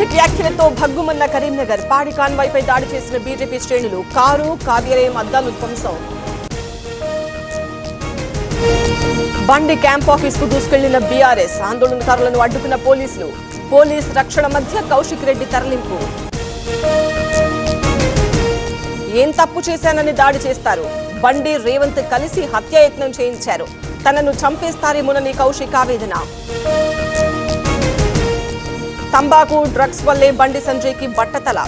Budget వ్యాఖ్యలతో భగ్గుమన్న కరీంనగర్. పాడి కాన్వాయ్పై దాడి చేసిన బీజేపీ శ్రేణులు. కారు కార్యాలయం అద్దాలు ధ్వంసం. బండి క్యాంప్ ఆఫీస్ కు దూసుకెళ్లిన బీఆర్ఎస్. ఆందోళనకారులను అడ్డుకున్న పోలీసులు. పోలీస్ రక్షణ మధ్య కౌశిక్ రెడ్డి తరలింపు. ఏం తప్పు చేశానని దాడి చేస్తారు. బండి రేవంత్ కలిసి హత్యాయత్నం చేయించారు. తనను చంపేస్తారేమోనని కౌశిక్ ఆవేదన. తంబాకు డ్రగ్స్ వల్లే బండి సంజయ్కి బట్టతల.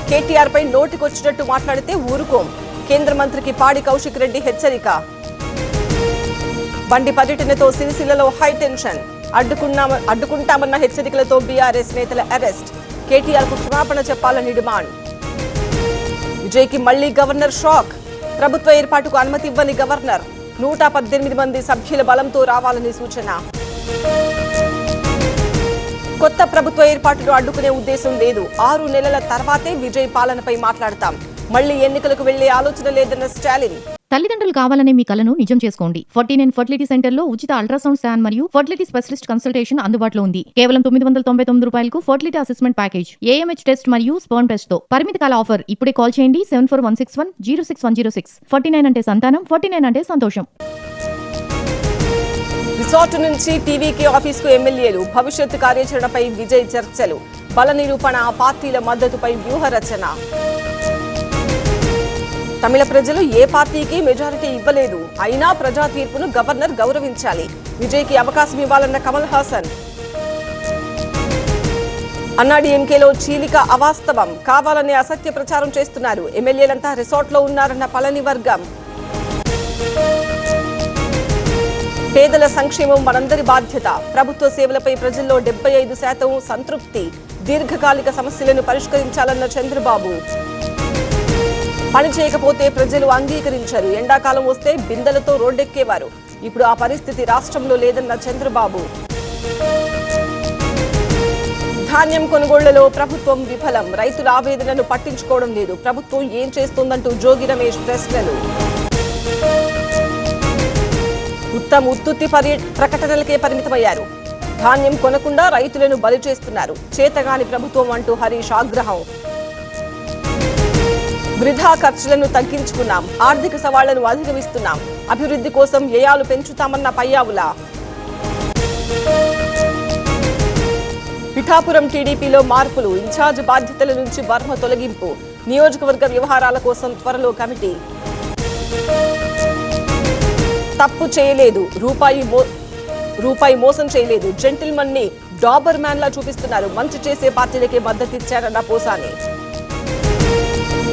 కేటీఆర్ పై నోటికొచ్చినట్టు మాట్లాడితే ఊరుకోం. కేంద్ర మంత్రికి పాడి కౌశిక్ రెడ్డి హెచ్చరిక. బండి పర్యటనతో సిరిసిల్లలో హై టెన్షన్. అడ్డుకుంటామన్న హెచ్చరికలతో బీఆర్ఎస్ నేతల అరెస్ట్. కేటీఆర్ కు క్షమాపణ చెప్పాలని డిమాండ్. విజయ్కి మళ్లీ గవర్నర్ షాక్. ప్రభుత్వ ఏర్పాటుకు అనుమతి ఇవ్వని గవర్నర్. 118 మంది సభ్యుల బలంతో రావాలని సూచన. కొత్త ప్రభుత్వ ఏర్పాటును అడ్డుకునే ఉద్దేశం లేదు. 6 నెలల తర్వాతే విజయ్ పాలనపై మాట్లాడతాం. మళ్లీ ఎన్నికలకు వెళ్లే ఆలోచన లేదన్న స్టాలిన్. తల్లిదండ్రులు కావాలనే మీ కలను నిజం చేసుకోండి. 49 ఫర్టిలిటీ సెంటర్లో ఉచిత అల్ట్రాసౌండ్ స్కాన్ మరియు ఫర్టిలిటీ స్పెషలిస్ట్ కన్సల్టేషన్ అందుబాటులో ఉంది. కేవలం 999 రూపాయలకు fertility assessment package, AMH test మరియు స్పర్మ్ టెస్ట్ తో. పరిమితి కాల ఆఫర్. ఇప్పుడే కాల్ చేయండి 7416106106. 49 అంటే సంతానం, 49 అంటే సంతోషం. రిసార్ట్ నుంచి టీవీకే ఆఫీస్ కు ఎమ్మెల్యేలు. భవిష్యత్తు కార్యాచరణపై విజయ్ చర్చలు. బల నిరూపణ, పార్టీల మద్దతుపై వ్యూహ రచన. తమిళ ప్రజలు ఏ పార్టీకి మెజారిటీ ఇవ్వలేదు. అయినా ప్రజా తీర్పును గవర్నర్ గౌరవించాలి. విజయ్కి అవకాశం ఇవ్వాలన్న కమల్ హాసన్. అన్నాడీఎంకేలో చీలిక అవాస్తవం. కావాలనే అసత్య ప్రచారం చేస్తున్నారు. ఎమ్మెల్యేలంతా రిసార్ట్లో ఉన్నారన్న పళని వర్గం. పేదల సంక్షేమం మనందరి బాధ్యత. ప్రభుత్వ సేవలపై ప్రజల్లో 75% సంతృప్తి. దీర్ఘకాలిక సమస్యలను పరిష్కరించాలన్న చంద్రబాబు. పని చేయకపోతే ప్రజలు అంగీకరించారు. ఎండాకాలం వస్తే బిందెలతో రోడ్డెక్కేవారు. ఇప్పుడు ఆ పరిస్థితి రాష్ట్రంలో లేదన్న చంద్రబాబు. ధాన్యం కొనుగోళ్లలో ప్రభుత్వం విఫలం. రైతుల ఆవేదనను పట్టించుకోవడం లేదు. ప్రభుత్వం ఏం చేస్తోందంటూ జోగి రమేష్ ప్రశ్నలు. ఉత్తుత్తి ప్రకటనలకే పరిమితమయ్యారు. ధాన్యం కొనకుండా రైతులను బలి చేస్తున్నారు. చేతగాని ప్రభుత్వం అంటూ హరీష్ ఆగ్రహం. వృధా ఖర్చులను తగ్గించుకున్నాం. ఆర్థిక సవాళ్లను అధిగమిస్తున్నాం. అభివృద్ధి కోసం వ్యయాలు పెంచుతామన్న పయ్యావుల. పిఠాపురం టీడీపీలో మార్పులు. ఇన్ఛార్జ్ బాధ్యతల నుంచి వర్మ తొలగింపు. నియోజకవర్గ వ్యవహారాల కోసం త్వరలో కమిటీ. తప్పు చేయలేదు. రూపాయి మోసం చేయలేదు. జెంటిల్మన్ ని డాబర్ మ్యాన్ లా చూపిస్తున్నారు. మంచి చేసే పార్టీలకే మద్దతిచ్చారన్న పోసాని.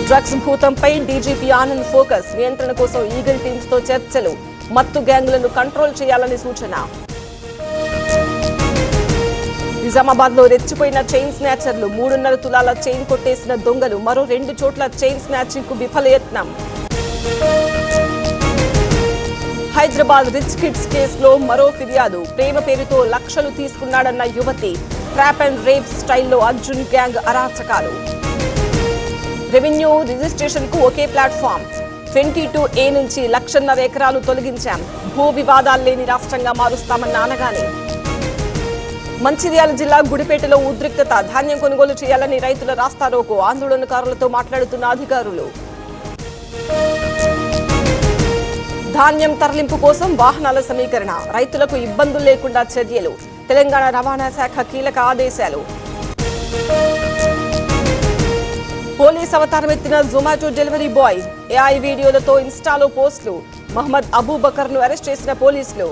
డ్రగ్స్ భూతంపై డీజీపీ ఆనంద్ ఫోకస్. నియంత్రణ కోసం ఈగల్ టీమ్స్ తో చర్చలు. మత్తు గ్యాంగులను కంట్రోల్ చేయాలని సూచన. నిజామాబాద్ లో రెచ్చిపోయిన చైన్ స్నాచర్లు. 3.5 తులాల చైన్ కొట్టేసిన దొంగలు. మరో 2 చోట్ల చైన్ స్నాచింగ్ కు విఫలయత్నం. హైదరాబాద్ రిచ్ కిడ్స్ కేసులో మరో ఫిర్యాదు. ప్రేమ పేరుతో లక్షలు తీసుకున్నాడన్న యువతి. ట్రాప్ అండ్ రేప్ స్టైల్లో అర్జున్ గ్యాంగ్ అరాచకాలు. రెవెన్యూ రిజిస్ట్రేషన్ కు ఒకే ప్లాట్ఫామ్. 22A నుంచి 1.5 ఎకరాలు తొలగించాం. భూ వివాదాలు లేని రాష్ట్రంగా మారుస్తామన్న అనగానే. మంచిర్యాల జిల్లా గుడిపేటలో ఉద్రిక్తత. ధాన్యం కొనుగోలు చేయాలని రైతుల రాస్తారోకో. ఆందోళనకారులతో మాట్లాడుతున్న అధికారులు. ధాన్యం తరలింపు కోసం వాహనాల సమీకరణ. రైతులకు ఇబ్బందులు లేకుండా చర్యలు. తెలంగాణ రవాణా శాఖ కీలక ఆదేశాలు. పోలీస్ అవతారం ఎత్తిన జొమాటో డెలివరీ బాయ్. ఏఐ వీడియోలతో ఇన్స్టాలో పోస్టులు. మహమ్మద్ అబూబకర్ ను అరెస్ట్ చేసిన పోలీసులు.